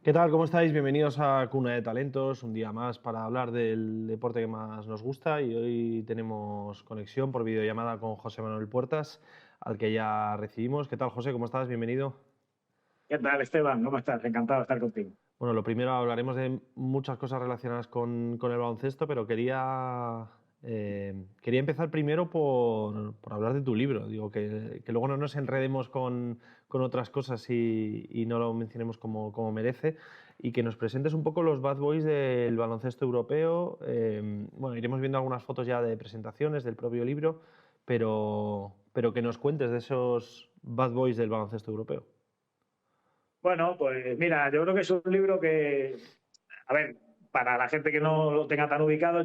¿Qué tal? ¿Cómo estáis? Bienvenidos a Cuna de Talentos, un día más para hablar del deporte que más nos gusta y hoy tenemos conexión por videollamada con José Manuel Puertas, al que ya recibimos. ¿Qué tal, José? ¿Cómo estás? Bienvenido. ¿Qué tal, Esteban? ¿Cómo estás? Encantado de estar contigo. Bueno, lo primero hablaremos de muchas cosas relacionadas con el baloncesto, pero quería empezar primero por hablar de tu libro. Digo, que luego no nos enredemos con otras cosas y no lo mencionemos como merece, y que nos presentes un poco los bad boys del baloncesto europeo. Bueno, iremos viendo algunas fotos ya de presentaciones del propio libro, pero que nos cuentes de esos bad boys del baloncesto europeo. Bueno, pues mira, yo creo que es un libro que, a ver, para la gente que no lo tenga tan ubicado,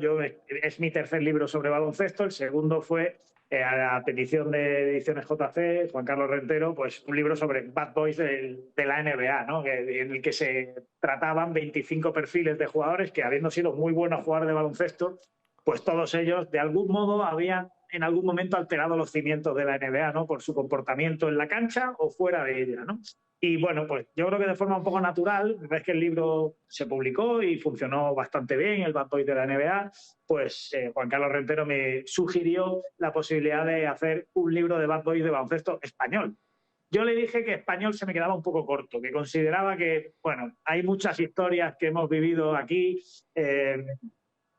es mi tercer libro sobre baloncesto. El segundo fue, a petición de Ediciones JC, Juan Carlos Rentero, pues un libro sobre bad boys de la NBA, ¿no? En el que se trataban 25 perfiles de jugadores que, habiendo sido muy buenos jugadores de baloncesto, pues todos ellos de algún modo habían en algún momento alterado los cimientos de la NBA, ¿no? Por su comportamiento en la cancha o fuera de ella, ¿no? Y bueno, pues yo creo que de forma un poco natural, una vez que el libro se publicó y funcionó bastante bien, el Bad Boy de la NBA, pues Juan Carlos Rentero me sugirió la posibilidad de hacer un libro de Bad Boys de baloncesto español. Yo le dije que español se me quedaba un poco corto, que consideraba que, bueno, hay muchas historias que hemos vivido aquí,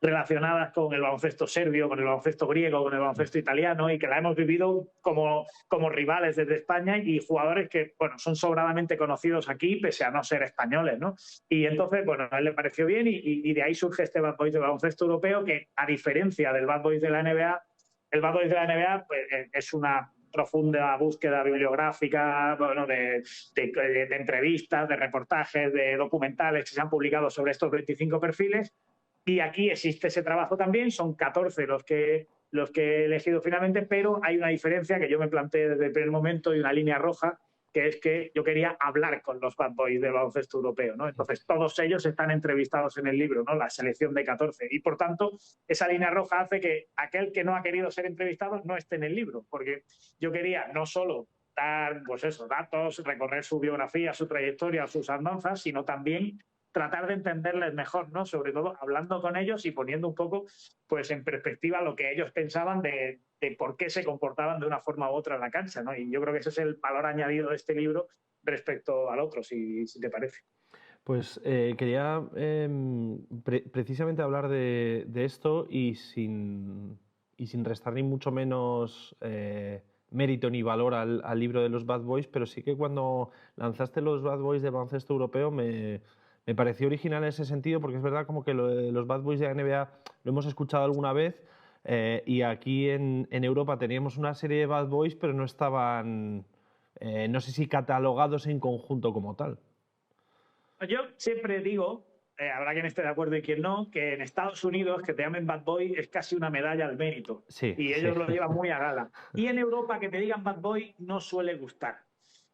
relacionadas con el baloncesto serbio, con el baloncesto griego, con el baloncesto italiano, y que la hemos vivido como rivales desde España y jugadores que, bueno, son sobradamente conocidos aquí, pese a no ser españoles, ¿no? Y entonces, bueno, a él le pareció bien y de ahí surge este Bad Boys de baloncesto europeo que, a diferencia del Bad Boys de la NBA, el Bad Boys de la NBA pues, es una profunda búsqueda bibliográfica, bueno, de entrevistas, de reportajes, de documentales que se han publicado sobre estos 25 perfiles. Y aquí existe ese trabajo también, son 14 los que he elegido finalmente, pero hay una diferencia que yo me planteé desde el primer momento y una línea roja, que es que yo quería hablar con los bad boys del baloncesto europeo, ¿no? Entonces, todos ellos están entrevistados en el libro, ¿no? La selección de 14. Y, por tanto, esa línea roja hace que aquel que no ha querido ser entrevistado no esté en el libro, porque yo quería no solo dar, pues eso, datos, recorrer su biografía, su trayectoria, sus andanzas, sino también tratar de entenderles mejor, ¿no? Sobre todo hablando con ellos y poniendo un poco, pues, en perspectiva lo que ellos pensaban de por qué se comportaban de una forma u otra en la cancha, ¿no? Y yo creo que ese es el valor añadido de este libro respecto al otro, si te parece. Pues quería precisamente hablar de esto y sin restar ni mucho menos mérito ni valor al libro de los Bad Boys, pero sí que cuando lanzaste los Bad Boys de baloncesto europeo me pareció original en ese sentido, porque es verdad como que lo de los Bad Boys de la NBA lo hemos escuchado alguna vez, y aquí en Europa teníamos una serie de Bad Boys, pero no estaban, no sé si catalogados en conjunto como tal. Yo siempre digo, habrá quien esté de acuerdo y quien no, que en Estados Unidos que te llamen Bad Boy es casi una medalla al mérito Sí, y sí. ellos lo llevan muy a gala. Y en Europa que te digan Bad Boy no suele gustar.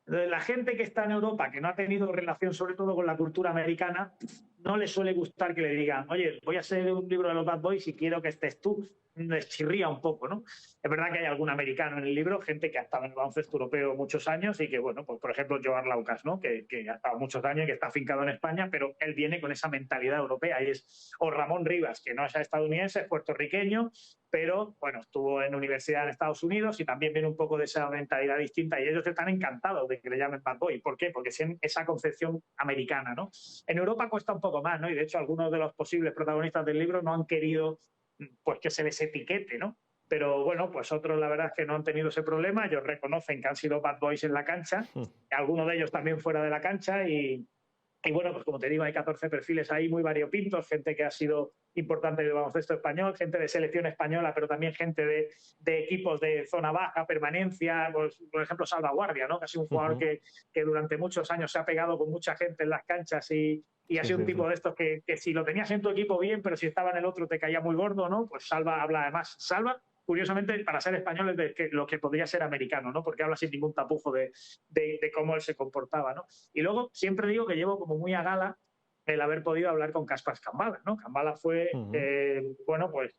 La gente que está en Europa, que no ha tenido relación sobre todo con la cultura americana, no le suele gustar que le digan, oye, voy a hacer un libro de los Bad Boys y quiero que estés tú. Les chirría un poco, ¿no? Es verdad que hay algún americano en el libro, gente que ha estado en el baloncesto europeo muchos años y que, bueno, pues por ejemplo, Joan Laucas, ¿no? Que ha estado muchos años y que está afincado en España, pero él viene con esa mentalidad europea. O Ramón Rivas, que no es estadounidense, es puertorriqueño, pero bueno, estuvo en universidad en Estados Unidos y también viene un poco de esa mentalidad distinta y ellos están encantados de que le llamen Bad Boy. ¿Por qué? Porque tienen esa concepción americana, ¿no? En Europa cuesta un poco más, ¿no? Y de hecho algunos de los posibles protagonistas del libro no han querido, pues, que se les etiquete, ¿no? Pero bueno, pues otros la verdad es que no han tenido ese problema, ellos reconocen que han sido bad boys en la cancha, algunos de ellos también fuera de la cancha y bueno, pues como te digo, hay 14 perfiles ahí muy variopintos, gente que ha sido importante en el baloncesto español, gente de selección española, pero también gente de equipos de zona baja, permanencia, pues, por ejemplo, Salvaguardia, ¿no? Que ha sido un jugador que durante muchos años se ha pegado con mucha gente en las canchas y ha Sí, sido un sí, sí. tipo de estos que si lo tenías en tu equipo bien, pero si estaba en el otro te caía muy gordo, ¿no? Pues Salva habla además. Salva, curiosamente, para ser español es de lo que podría ser americano, ¿no? Porque habla sin ningún tapujo de cómo él se comportaba, ¿no? Y luego siempre digo que llevo como muy a gala el haber podido hablar con Kaspas Cambala, ¿no? Cambala fue, Ujú. bueno, pues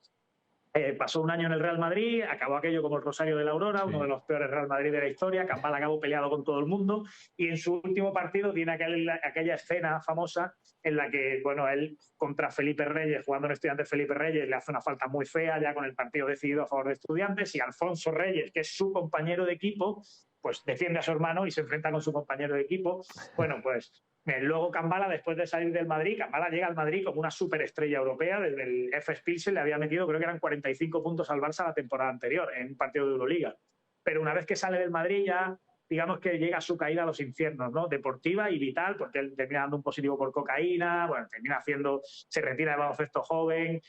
Pasó un año en el Real Madrid, acabó aquello como el Rosario de la Aurora, Sí. uno de los peores Real Madrid de la historia. Campbell acabó peleado con todo el mundo y en su último partido tiene aquella escena famosa en la que, bueno, él contra Felipe Reyes, jugando en Estudiantes Felipe Reyes, le hace una falta muy fea ya con el partido decidido a favor de Estudiantes, y Alfonso Reyes, que es su compañero de equipo, pues defiende a su hermano y se enfrenta con su compañero de equipo. Bueno, pues luego Campbell, después de salir del Madrid, Campbell llega al Madrid como una superestrella europea. Desde el FS Pilsen le había metido, creo que eran 45 puntos al Barça la temporada anterior en un partido de Euroliga. Pero una vez que sale del Madrid ya, digamos que llega a su caída a los infiernos, ¿no? Deportiva y vital, porque él termina dando un positivo por cocaína, bueno, termina se retira de baloncesto joven,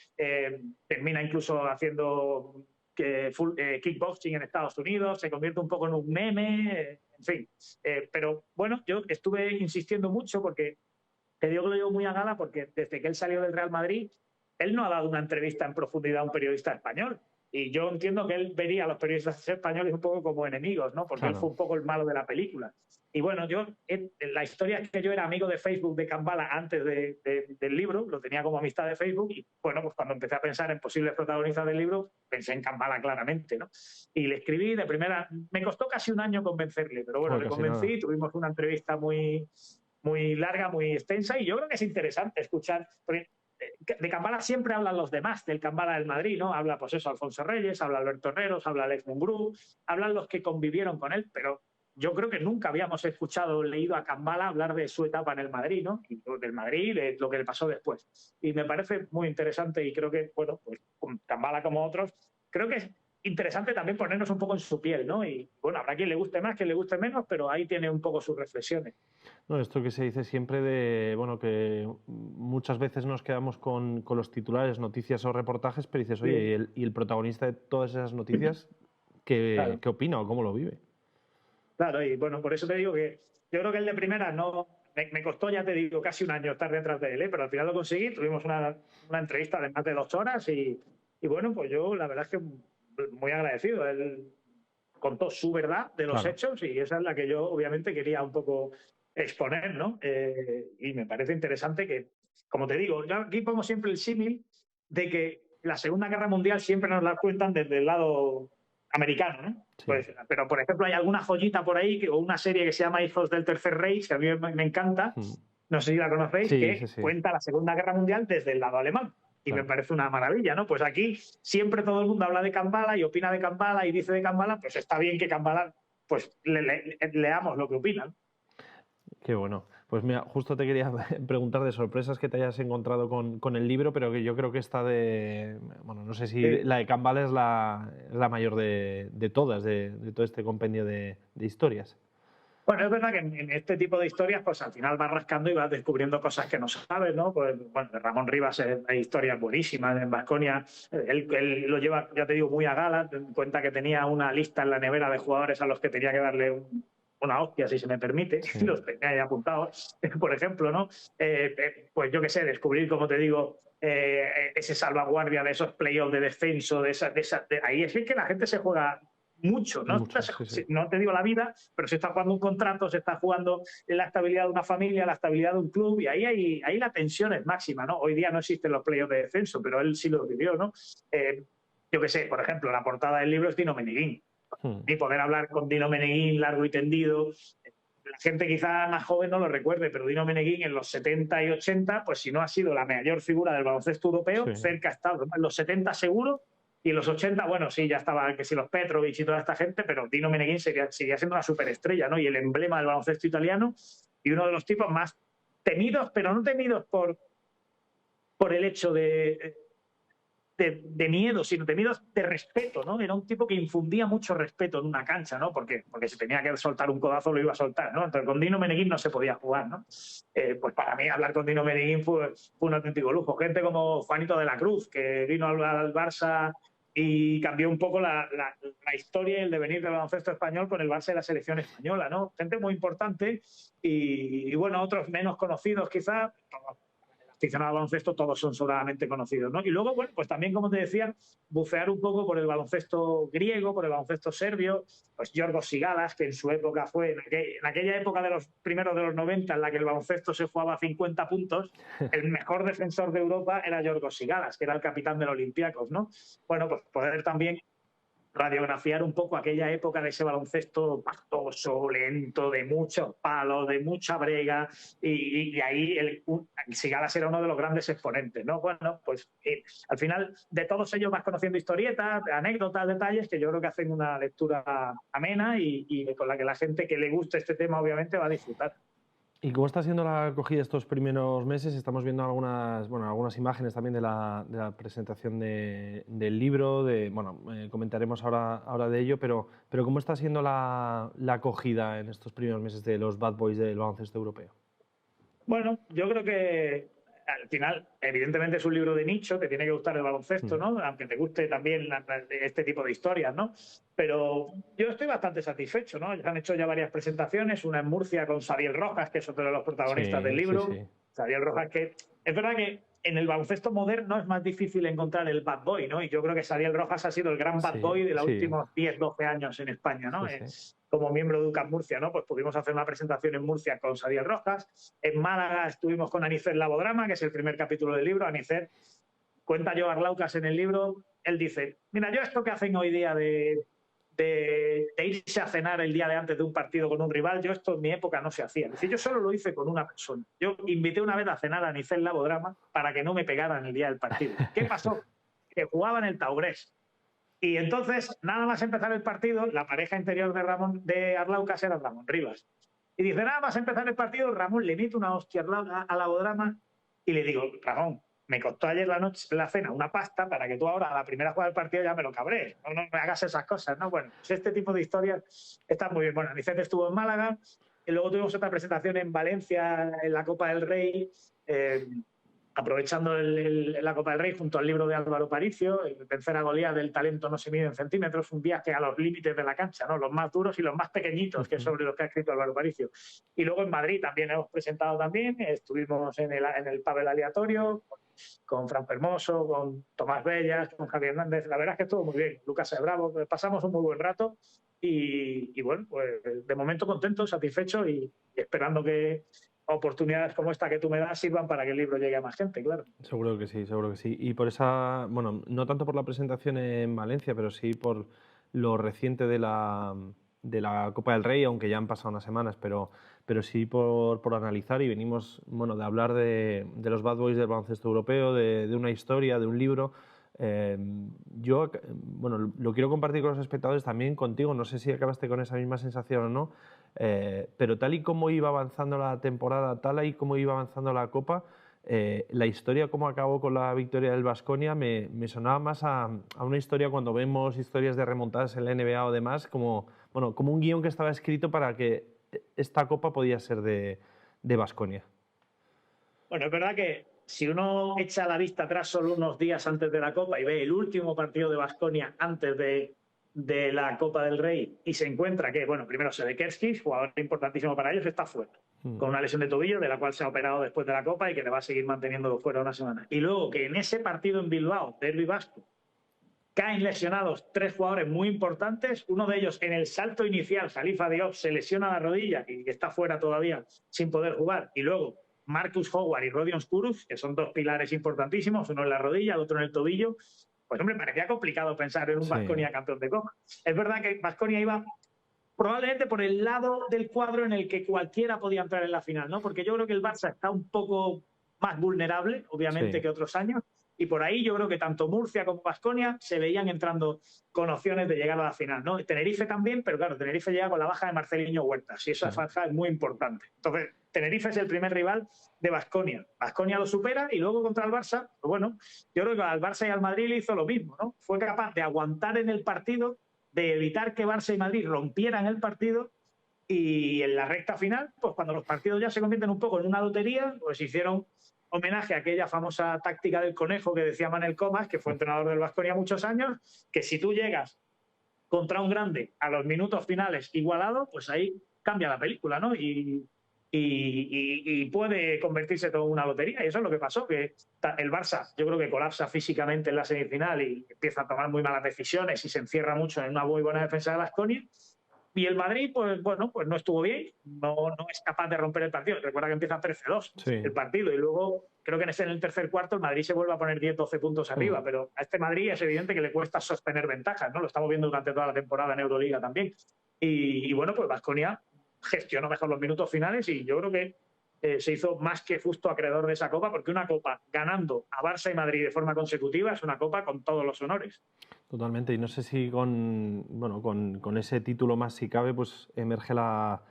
termina incluso haciendo kickboxing en Estados Unidos, se convierte un poco en un meme, en fin. Pero bueno, yo estuve insistiendo mucho porque te digo que lo llevo muy a gala, porque desde que él salió del Real Madrid, él no ha dado una entrevista en profundidad a un periodista español. Y yo entiendo que él vería a los periodistas españoles un poco como enemigos, ¿no? Porque claro, él fue un poco el malo de la película. Y bueno, la historia es que yo era amigo de Facebook de Campbell antes del libro, lo tenía como amistad de Facebook, y bueno, pues cuando empecé a pensar en posibles protagonistas del libro, pensé en Campbell claramente, ¿no? Y le escribí de primera, me costó casi un año convencerle, pero bueno, le convencí, tuvimos una entrevista muy larga, muy extensa, y yo creo que es interesante escuchar, porque de Campbell siempre hablan los demás del Campbell del Madrid, ¿no? Habla, pues eso, Alfonso Reyes, habla Alberto Herreros, habla Alex Mumbrú, hablan los que convivieron con él, pero yo creo que nunca habíamos escuchado o leído a Campbell hablar de su etapa en el Madrid, ¿no? Y del Madrid, de lo que le pasó después. Y me parece muy interesante, y creo que, bueno, pues con Campbell como otros, creo que es interesante también ponernos un poco en su piel, ¿no? Y bueno, habrá quien le guste más, quien le guste menos, pero ahí tiene un poco sus reflexiones. No, esto que se dice siempre de, bueno, que muchas veces nos quedamos con los titulares, noticias o reportajes, pero dices, oye, sí, ¿y el protagonista de todas esas noticias qué opina o cómo lo vive? Claro, y bueno, por eso te digo que yo creo que el de primera no, me costó, ya te digo, casi un año estar detrás de él, pero al final lo conseguí. Tuvimos una entrevista de más de 2 horas y bueno, pues yo la verdad es que muy agradecido. Él contó su verdad de los hechos, y esa es la que yo obviamente quería un poco exponer, ¿no? Y me parece interesante que, como te digo, yo aquí pongo siempre el símil de que la Segunda Guerra Mundial siempre nos la cuentan desde el lado americano, ¿no? Sí. Pues, pero, por ejemplo, hay alguna joyita por ahí, o una serie que se llama Hijos del Tercer Reich, que a mí me encanta, no sé si la conocéis, que cuenta la Segunda Guerra Mundial desde el lado alemán. Y me parece una maravilla, ¿no? Pues aquí siempre todo el mundo habla de Campbell y opina de Campbell y dice de Campbell, pues está bien que Campbell, pues leamos lo que opinan. Qué bueno. Pues mira, justo te quería preguntar de sorpresas que te hayas encontrado con el libro, pero que yo creo que esta de, bueno, no sé si la de Campbell es la mayor de todas, de todo este compendio de historias. Bueno, es verdad que en este tipo de historias, pues al final vas rascando y vas descubriendo cosas que no sabes, ¿no? Pues bueno, de Ramón Rivas hay historias buenísimas en Baskonia. Él lo lleva, ya te digo, muy a gala. Ten cuenta que tenía una lista en la nevera de jugadores a los que tenía que darle una hostia, si se me permite. Sí. Los tenía ahí apuntados, por ejemplo, ¿no? Pues yo qué sé, descubrir, como te digo, ese salvaguardia de esos playoffs de descenso, ahí es que la gente se juega mucho, ¿no? Sí. No te digo la vida, pero se está jugando un contrato, se está jugando la estabilidad de una familia, la estabilidad de un club, y ahí la tensión es máxima, ¿no? Hoy día no existen los playoffs de descenso, pero él sí lo vivió, ¿no? Yo qué sé, por ejemplo, la portada del libro es Dino Meneguín. Y poder hablar con Dino Meneguín largo y tendido. La gente quizá más joven no lo recuerde, pero Dino Meneguín en los 70 y 80, pues si no ha sido la mayor figura del baloncesto europeo, cerca ha estado. En los 70 seguro, y en los 80, bueno, sí, ya estaban que si los Petrovic y toda esta gente, pero Dino Meneguín seguía siendo una superestrella, ¿no? Y el emblema del baloncesto italiano, y uno de los tipos más temidos, pero no temidos por el hecho de miedo, sino temidos de respeto, ¿no? Era un tipo que infundía mucho respeto en una cancha, ¿no? Porque si tenía que soltar un codazo lo iba a soltar, ¿no? Entonces con Dino Meneguín no se podía jugar, ¿no? Pues para mí hablar con Dino Meneguín fue un auténtico lujo. Gente como Juanito de la Cruz, que vino al Barça y cambió un poco la historia y el devenir del baloncesto español con el Barça y la selección española, ¿no? Gente muy importante y bueno, otros menos conocidos quizás. aficionado al baloncesto, todos son sobradamente conocidos, ¿no? Y luego, bueno, pues también, como te decía, bucear un poco por el baloncesto griego, por el baloncesto serbio, pues Giorgos Sigalas, que en su época fue, en aquella época de los primeros de los 90, en la que el baloncesto se jugaba a 50 puntos, el mejor defensor de Europa era Giorgos Sigalas, que era el capitán del Olympiacos, ¿no? Bueno, pues poder también radiografiar un poco aquella época de ese baloncesto pastoso, lento, de muchos palos, de mucha brega, y ahí Sigalas era uno de los grandes exponentes, ¿no? Bueno, pues al final de todos ellos vas conociendo historietas, anécdotas, detalles que yo creo que hacen una lectura amena y con la que la gente que le guste este tema obviamente va a disfrutar. ¿Y cómo está siendo la acogida estos primeros meses? Estamos viendo algunas imágenes también de la presentación del libro. Comentaremos ahora de ello, pero ¿cómo está siendo la acogida en estos primeros meses de los Bad Boys del baloncesto europeo? Bueno, yo creo que al final, evidentemente es un libro de nicho, te tiene que gustar el baloncesto, ¿no? Aunque te guste también este tipo de historias, ¿no? Pero yo estoy bastante satisfecho, ¿no? Han hecho ya varias presentaciones, una en Murcia con Sadiel Rojas, que es otro de los protagonistas del libro. Sí. Sadiel Rojas, que es verdad que en el baloncesto moderno es más difícil encontrar el bad boy, ¿no? Y yo creo que Sadiel Rojas ha sido el gran bad boy de los últimos 10, 12 años en España, ¿no? Como miembro de UCAM Murcia, ¿no? Pues pudimos hacer una presentación en Murcia con Sadiel Rojas. En Málaga estuvimos con Anicer Labodrama, que es el primer capítulo del libro. Anicer cuenta yo a Arlaucas en el libro. Él dice, mira, yo esto que hacen hoy día de irse a cenar el día de antes de un partido con un rival, yo esto en mi época no se hacía. Dice, yo solo lo hice con una persona. Yo invité una vez a cenar a Anicer Labodrama para que no me pegaran el día del partido. ¿Qué pasó? Que jugaban el Taurés. Y entonces, nada más empezar el partido, la pareja interior de Arlaucas era Ramón Rivas. Y dice, nada más empezar el partido, Ramón le mete una hostia a Labodrama y le digo, Ramón, me costó ayer la cena una pasta para que tú ahora a la primera jugada del partido ya me lo cabrees. No me hagas esas cosas, ¿no? Bueno, pues este tipo de historias están muy bien. Bueno, Vicente estuvo en Málaga y luego tuvimos otra presentación en Valencia en la Copa del Rey, aprovechando la Copa del Rey junto al libro de Álvaro Paricio, Vencer a Goliat del talento no se mide en centímetros, un viaje a los límites de la cancha, ¿no? Los más duros y los más pequeñitos, que es sobre los que ha escrito Álvaro Paricio. Y luego en Madrid también hemos presentado estuvimos en el Pavel Aleatorio, con Fran Fermoso, con Tomás Bellas, con Javier Hernández. La verdad es que estuvo muy bien. Lucas Bravo, pasamos un muy buen rato y bueno, pues de momento contento, satisfecho y esperando que oportunidades como esta que tú me das sirvan para que el libro llegue a más gente, claro. Seguro que sí, seguro que sí. Y por esa, bueno, no tanto por la presentación en Valencia, pero sí por lo reciente de la Copa del Rey, aunque ya han pasado unas semanas, pero sí por analizar, y venimos, bueno, de hablar de los Bad Boys del baloncesto europeo, de una historia, de un libro. Yo, bueno, lo quiero compartir con los espectadores también contigo, no sé si acabaste con esa misma sensación o no, pero tal y como iba avanzando la temporada, tal y como iba avanzando la Copa, la historia como acabó con la victoria del Baskonia me sonaba más a una historia cuando vemos historias de remontadas en la NBA o demás, como un guión que estaba escrito para que esta Copa podía ser de Baskonia. Bueno, es verdad que si uno echa la vista atrás solo unos días antes de la Copa y ve el último partido de Baskonia antes de la Copa del Rey y se encuentra que, bueno, primero Sedekerski, jugador importantísimo para ellos, está fuera, con una lesión de tobillo de la cual se ha operado después de la Copa y que le va a seguir manteniendo fuera una semana. Y luego que en ese partido en Bilbao, derbi vasco, caen lesionados 3 jugadores muy importantes, uno de ellos en el salto inicial, Khalifa Diop, se lesiona la rodilla y está fuera todavía sin poder jugar, y luego Marcus Howard y Rodion Skurus, que son 2 pilares importantísimos, uno en la rodilla, el otro en el tobillo. Pues hombre, parecía complicado pensar en un Baskonia campeón de Copa. Es verdad que Baskonia iba probablemente por el lado del cuadro en el que cualquiera podía entrar en la final, ¿no? Porque yo creo que el Barça está un poco más vulnerable, obviamente, que otros años, y por ahí yo creo que tanto Murcia como Baskonia se veían entrando con opciones de llegar a la final, ¿no? Tenerife también, pero claro, Tenerife llega con la baja de Marceliño Huertas, y esa franja es muy importante. Entonces, Tenerife es el primer rival de Baskonia. Baskonia lo supera y luego contra el Barça, pues bueno, yo creo que al Barça y al Madrid le hizo lo mismo, ¿no? Fue capaz de aguantar en el partido, de evitar que Barça y Madrid rompieran el partido, y en la recta final, pues cuando los partidos ya se convierten un poco en una lotería, pues hicieron homenaje a aquella famosa táctica del conejo que decía Manel Comas, que fue entrenador del Baskonia muchos años, que si tú llegas contra un grande a los minutos finales igualado, pues ahí cambia la película, ¿no? Y y puede convertirse todo en una lotería. Y eso es lo que pasó, que el Barça yo creo que colapsa físicamente en la semifinal y empieza a tomar muy malas decisiones y se encierra mucho en una muy buena defensa de Baskonia. Y el Madrid, pues bueno, pues no estuvo bien, no es capaz de romper el partido. Recuerda que empieza 13-2 Sí. el partido y luego creo que en el tercer cuarto el Madrid se vuelve a poner 10-12 puntos arriba, pero a este Madrid es evidente que le cuesta sostener ventajas, ¿no? Lo estamos viendo durante toda la temporada en Euroliga también. Y bueno, pues Baskonia gestionó mejor los minutos finales y yo creo que se hizo más que justo acreedor de esa copa, porque una copa ganando a Barça y Madrid de forma consecutiva es una copa con todos los honores. Totalmente, y no sé si con ese título más si cabe, pues emerge la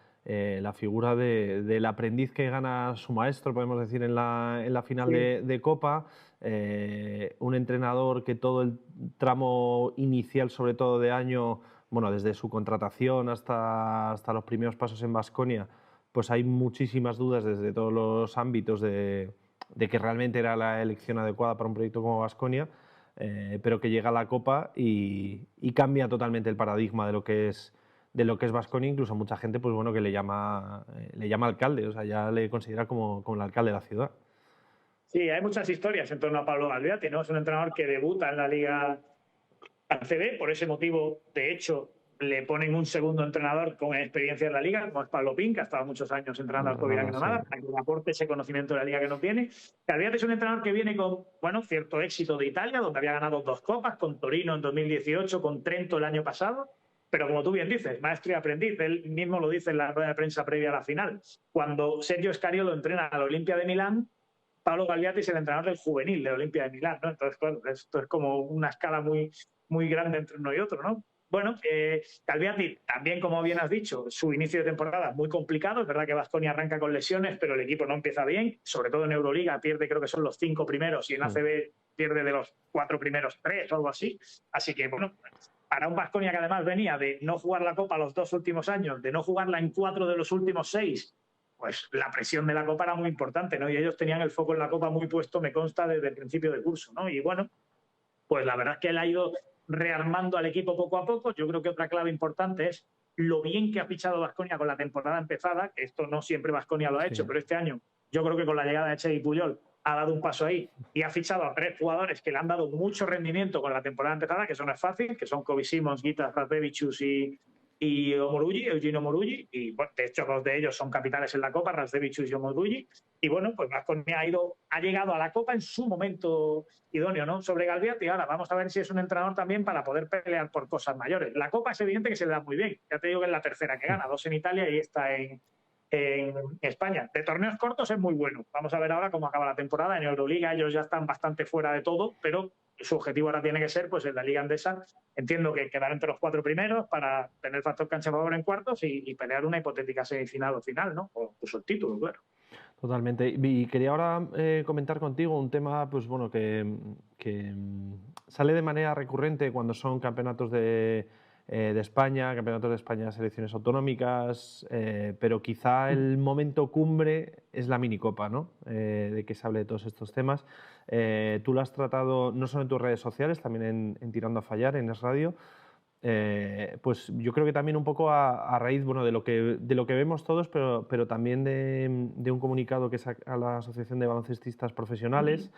figura del aprendiz que gana su maestro, podemos decir, en la final de Copa, un entrenador que todo el tramo inicial, sobre todo de año, bueno, desde su contratación hasta los primeros pasos en Baskonia, pues hay muchísimas dudas desde todos los ámbitos de que realmente era la elección adecuada para un proyecto como Baskonia. Pero que llega a la Copa y cambia totalmente el paradigma de lo que es Baskonia. Incluso mucha gente, pues bueno, que le llama alcalde, o sea, ya le considera como el alcalde de la ciudad. Sí, hay muchas historias en torno a Pablo Galviati, ¿no? Es un entrenador que debuta en la Liga ACB, por ese motivo, de hecho, le ponen un segundo entrenador con experiencia en la liga, como es Pablo Pin, que ha estado muchos años entrenando al Covirán Granada, para que le aporte ese conocimiento de la liga que no tiene. Galviati es un entrenador que viene con, bueno, cierto éxito de Italia, donde había ganado 2 copas, con Torino en 2018, con Trento el año pasado, pero como tú bien dices, maestro y aprendiz, él mismo lo dice en la rueda de prensa previa a la final. Cuando Sergio Scariolo entrena al Olimpia de Milán, Pablo Galviati es el entrenador del juvenil del Olimpia de Milán, ¿no? Entonces, claro, esto es como una escala muy grande entre uno y otro, ¿no? Bueno, Galviati, también como bien has dicho, su inicio de temporada muy complicado. Es verdad que Baskonia arranca con lesiones, pero el equipo no empieza bien, sobre todo en Euroliga pierde, creo que son los 5 primeros, y en ACB pierde de los 4 primeros 3 o algo así. Así que, bueno, para un Baskonia que además venía de no jugar la Copa los 2 últimos años, de no jugarla en 4 de los últimos 6, pues la presión de la Copa era muy importante, ¿no? Y ellos tenían el foco en la Copa muy puesto, me consta, desde el principio de curso, ¿no? Y bueno, pues la verdad es que él ha ido rearmando al equipo poco a poco. Yo creo que otra clave importante es lo bien que ha fichado Baskonia con la temporada empezada, que esto no siempre Baskonia lo ha hecho, pero este año yo creo que con la llegada de Che y Puyol ha dado un paso ahí y ha fichado a 3 jugadores que le han dado mucho rendimiento con la temporada empezada, que eso no es fácil, que son Kobe Simons, Gitas Radzevičius y Eugene Omoruyi, y bueno, de hecho 2 de ellos son capitales en la Copa, Radzevičius y Omoruyi, y bueno, pues Baskonia ha llegado a la Copa en su momento idóneo, ¿no? Sobre Galviati, ahora vamos a ver si es un entrenador también para poder pelear por cosas mayores. La Copa es evidente que se le da muy bien, ya te digo que es la tercera que gana, 2 en Italia y esta en España. De torneos cortos es muy bueno. Vamos a ver ahora cómo acaba la temporada. En Euroliga ellos ya están bastante fuera de todo, pero su objetivo ahora tiene que ser, pues en la Liga Andesa, entiendo que quedar entre los 4 primeros para tener factor cancha a favor en cuartos y pelear una hipotética semifinal o final, ¿no? O incluso el título, claro. Totalmente. Y quería ahora comentar contigo un tema, pues bueno, que sale de manera recurrente cuando son campeonatos de España, campeonatos de España, selecciones autonómicas, pero quizá el momento cumbre es la minicopa, ¿no? De que se hable de todos estos temas. Tú lo has tratado no solo en tus redes sociales, también en Tirando a Fallar, en Es Radio. Pues yo creo que también un poco a raíz, bueno, de lo que vemos todos, pero también de un comunicado que saca la Asociación de Baloncestistas Profesionales,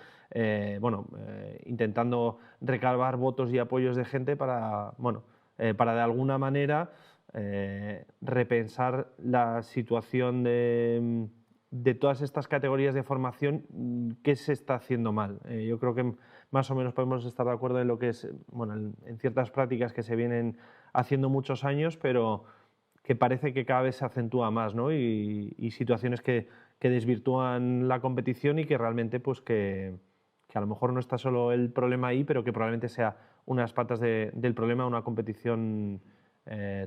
intentando recabar votos y apoyos de gente para de alguna manera repensar la situación de todas estas categorías de formación, qué se está haciendo mal. Yo creo que más o menos podemos estar de acuerdo en lo que es, bueno, en ciertas prácticas que se vienen haciendo muchos años, pero que parece que cada vez se acentúa más, ¿no? Y situaciones que desvirtúan la competición y que realmente, pues que a lo mejor no está solo el problema ahí, pero que probablemente sea unas patas del problema, una competición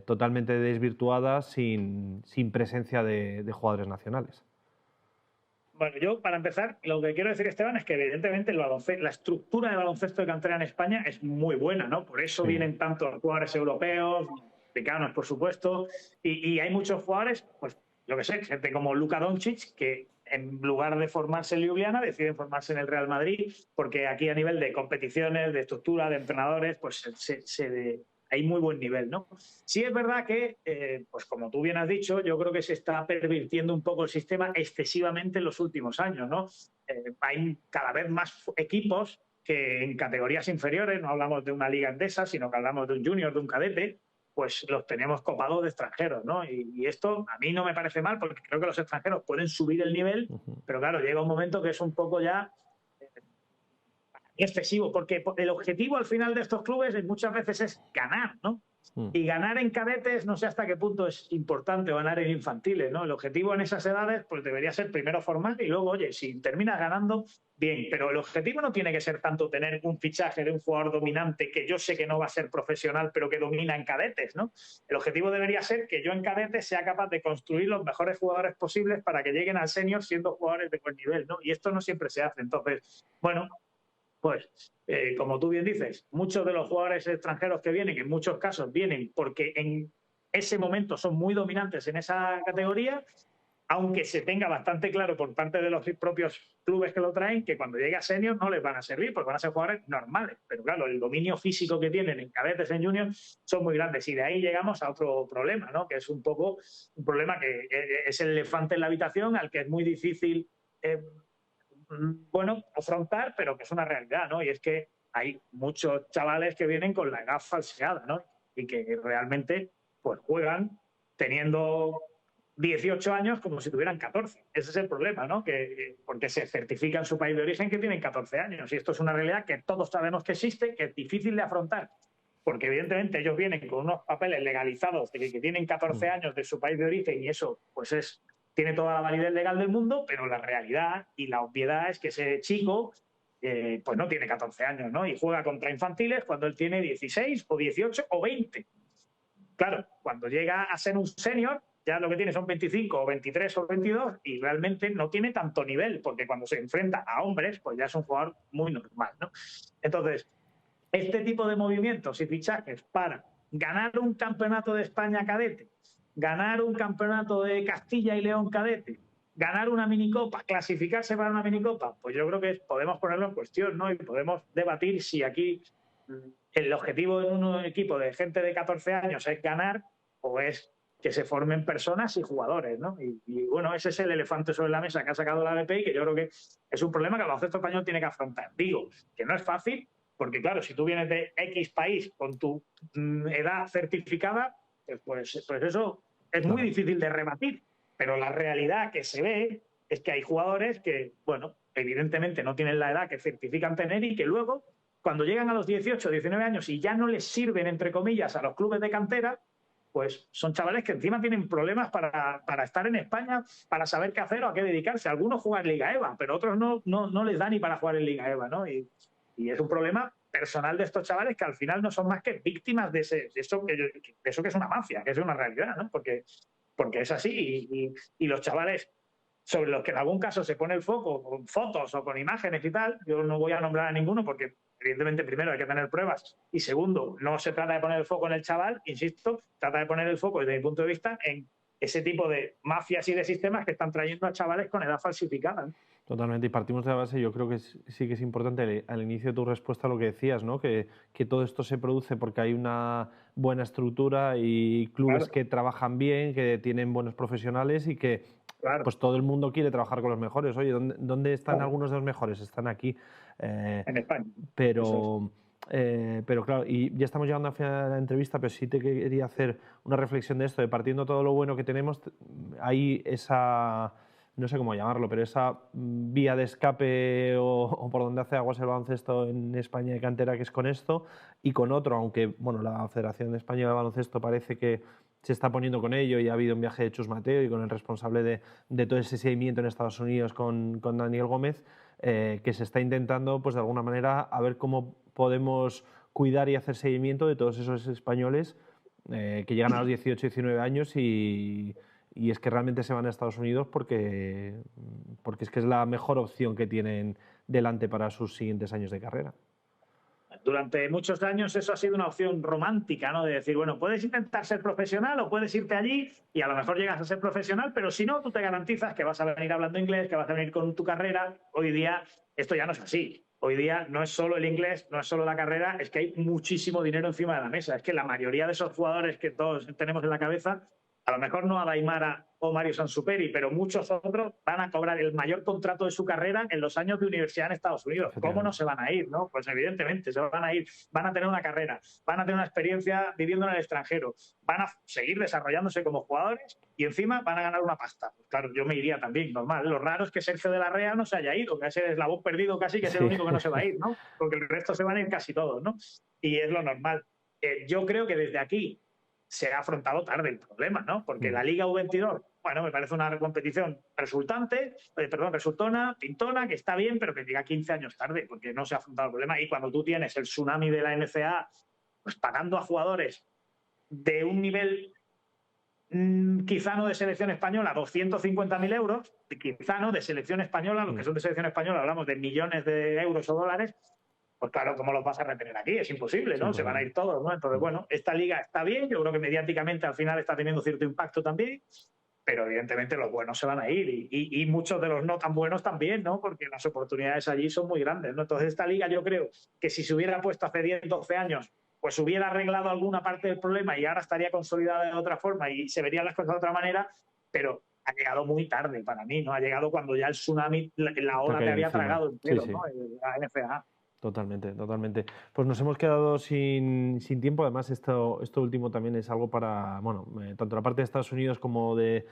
totalmente desvirtuada sin presencia de jugadores nacionales. Bueno, yo para empezar, lo que quiero decir, Esteban, es que evidentemente la estructura de baloncesto de cantera en España es muy buena, ¿no? Por eso vienen tantos jugadores europeos, africanos, por supuesto, y hay muchos jugadores, pues yo qué sé, gente como Luka Doncic, que en lugar de formarse en Ljubljana deciden formarse en el Real Madrid, porque aquí a nivel de competiciones, de estructura, de entrenadores, pues hay muy buen nivel, ¿no? Sí es verdad que, pues como tú bien has dicho, yo creo que se está pervirtiendo un poco el sistema excesivamente en los últimos años, ¿no? Hay cada vez más equipos que en categorías inferiores, no hablamos de una liga endesa, sino que hablamos de un junior, de un cadete, pues los tenemos copados de extranjeros, ¿no? Y esto a mí no me parece mal, porque creo que los extranjeros pueden subir el nivel, pero claro, llega un momento que es un poco ya excesivo, porque el objetivo al final de estos clubes muchas veces es ganar, ¿no? Y ganar en cadetes no sé hasta qué punto es importante ganar en infantiles, ¿no? El objetivo en esas edades pues debería ser primero formar y luego, oye, si terminas ganando, bien, pero el objetivo no tiene que ser tanto tener un fichaje de un jugador dominante que yo sé que no va a ser profesional pero que domina en cadetes, ¿no? El objetivo debería ser que yo en cadetes sea capaz de construir los mejores jugadores posibles para que lleguen al senior siendo jugadores de buen nivel, ¿no? Y esto no siempre se hace, entonces, bueno, pues, como tú bien dices, muchos de los jugadores extranjeros que vienen, en muchos casos vienen porque en ese momento son muy dominantes en esa categoría, aunque se tenga bastante claro por parte de los propios clubes que lo traen que cuando llegue a senior no les van a servir porque van a ser jugadores normales. Pero claro, el dominio físico que tienen en cadetes, en juniors, son muy grandes. Y de ahí llegamos a otro problema, ¿no? Que es un poco un problema que es el elefante en la habitación al que es muy difícil bueno, afrontar, pero que es una realidad, ¿no? Y es que hay muchos chavales que vienen con la edad falseada, ¿no? Y que realmente pues juegan teniendo 18 años como si tuvieran 14. Ese es el problema, ¿no? Porque se certifica en su país de origen que tienen 14 años. Y esto es una realidad que todos sabemos que existe, que es difícil de afrontar. Porque evidentemente ellos vienen con unos papeles legalizados de que tienen 14 años de su país de origen y eso pues tiene toda la validez legal del mundo, pero la realidad y la obviedad es que ese chico pues no tiene 14 años, ¿no? Y juega contra infantiles cuando él tiene 16 o 18 o 20. Claro, cuando llega a ser un senior, ya lo que tiene son 25 o 23 o 22 y realmente no tiene tanto nivel, porque cuando se enfrenta a hombres, pues ya es un jugador muy normal, ¿no? Entonces, este tipo de movimientos y fichajes para ganar un campeonato de España cadete, ganar un campeonato de Castilla y León cadete, ganar una minicopa, clasificarse para una minicopa, pues yo creo que podemos ponerlo en cuestión, ¿no? Y podemos debatir si aquí el objetivo de un equipo de gente de 14 años es ganar o es que se formen personas y jugadores, ¿no? Y bueno, ese es el elefante sobre la mesa que ha sacado la BP y que yo creo que es un problema que el baloncesto español tiene que afrontar. Digo, que no es fácil, porque claro, si tú vienes de X país con tu edad certificada, pues eso es muy difícil de rebatir. Pero la realidad que se ve es que hay jugadores que, bueno, evidentemente no tienen la edad que certifican tener y que luego, cuando llegan a los 18 o 19 años y ya no les sirven, entre comillas, a los clubes de cantera, pues son chavales que encima tienen problemas para estar en España, para saber qué hacer o a qué dedicarse. Algunos juegan Liga EVA, pero otros no les da ni para jugar en Liga EVA, ¿no? Y es un problema personal de estos chavales que al final no son más que víctimas de eso que es una mafia, que es una realidad, ¿no? Porque es así y los chavales sobre los que en algún caso se pone el foco con fotos o con imágenes y tal, yo no voy a nombrar a ninguno porque evidentemente primero hay que tener pruebas y segundo, no se trata de poner el foco en el chaval, insisto, trata de poner el foco desde mi punto de vista en ese tipo de mafias y de sistemas que están trayendo a chavales con edad falsificada, ¿no? Totalmente, y partimos de la base, yo creo que sí que es importante al inicio de tu respuesta lo que decías, ¿no? Que todo esto se produce porque hay una buena estructura y clubes que trabajan bien, que tienen buenos profesionales y que pues todo el mundo quiere trabajar con los mejores. Oye, ¿dónde están algunos de los mejores? Están aquí. En España. Pero claro, y ya estamos llegando al final de la entrevista, pero sí te quería hacer una reflexión de esto, de partiendo todo lo bueno que tenemos, hay esa, no sé cómo llamarlo, pero esa vía de escape o por donde hace aguas el baloncesto en España de cantera, que es con esto, y con otro, aunque bueno, la Federación Española de Baloncesto parece que se está poniendo con ello y ha habido un viaje de Chus Mateo y con el responsable de todo ese seguimiento en Estados Unidos con Daniel Gómez, que se está intentando, pues de alguna manera, a ver cómo podemos cuidar y hacer seguimiento de todos esos españoles que llegan a los 18, 19 años y es que realmente se van a Estados Unidos porque es que es la mejor opción que tienen delante para sus siguientes años de carrera. Durante muchos años eso ha sido una opción romántica, ¿no? De decir, bueno, puedes intentar ser profesional o puedes irte allí y a lo mejor llegas a ser profesional, pero si no, tú te garantizas que vas a venir hablando inglés, que vas a venir con tu carrera. Hoy día esto ya no es así. Hoy día no es solo el inglés, no es solo la carrera, es que hay muchísimo dinero encima de la mesa. Es que la mayoría de esos jugadores que todos tenemos en la cabeza, a lo mejor no a Daimara o Mario Sansuperi, pero muchos otros van a cobrar el mayor contrato de su carrera en los años de universidad en Estados Unidos. ¿Cómo no se van a ir, no? Pues evidentemente se van a ir, van a tener una carrera, van a tener una experiencia viviendo en el extranjero, van a seguir desarrollándose como jugadores y encima van a ganar una pasta. Pues claro, yo me iría también, normal. Lo raro es que Sergio de la Rea no se haya ido, que es el eslabón perdido casi, que es el único que no se va a ir, ¿no? Porque el resto se van a ir casi todos, ¿no? Y es lo normal. Yo creo que desde aquí se ha afrontado tarde el problema, ¿no? Porque la Liga U22, bueno, me parece una competición resultona, pintona, que está bien, pero que llega 15 años tarde, porque no se ha afrontado el problema. Y cuando tú tienes el tsunami de la NCAA, pues pagando a jugadores de un nivel quizá no de selección española, 250.000 euros, quizá no de selección española, los que son de selección española hablamos de millones de euros o dólares, pues claro, ¿cómo los vas a retener aquí? Es imposible, ¿no? Se van a ir todos, ¿no? Entonces, bueno, esta liga está bien, yo creo que mediáticamente al final está teniendo cierto impacto también, pero evidentemente los buenos se van a ir y muchos de los no tan buenos también, ¿no? Porque las oportunidades allí son muy grandes, ¿no? Entonces, esta liga yo creo que si se hubiera puesto hace 10, 12 años, pues hubiera arreglado alguna parte del problema y ahora estaría consolidada de otra forma y se verían las cosas de otra manera, pero ha llegado muy tarde para mí, ¿no? Ha llegado cuando ya el tsunami, la ola te había tragado entero, sí, sí. ¿no? La NFA. Totalmente, totalmente. Pues nos hemos quedado sin tiempo. Además, esto último también es algo para, bueno, tanto la parte de Estados Unidos como de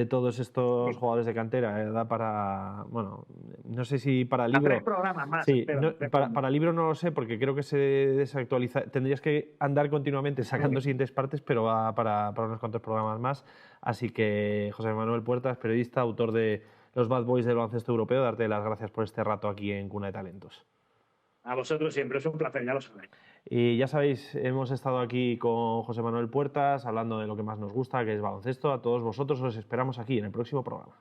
todos estos jugadores de cantera, da para, bueno, no sé si para libro. 3 programas más. Sí, para libro no lo sé, porque creo que se desactualiza. Tendrías que andar continuamente sacando siguientes partes, pero va para unos cuantos programas más. Así que, José Manuel Puertas, periodista, autor de Los Bad Boys del baloncesto europeo, darte las gracias por este rato aquí en Cuna de Talentos. A vosotros siempre, es un placer, ya lo sabéis. Y ya sabéis, hemos estado aquí con José Manuel Puertas hablando de lo que más nos gusta, que es baloncesto. A todos vosotros os esperamos aquí en el próximo programa.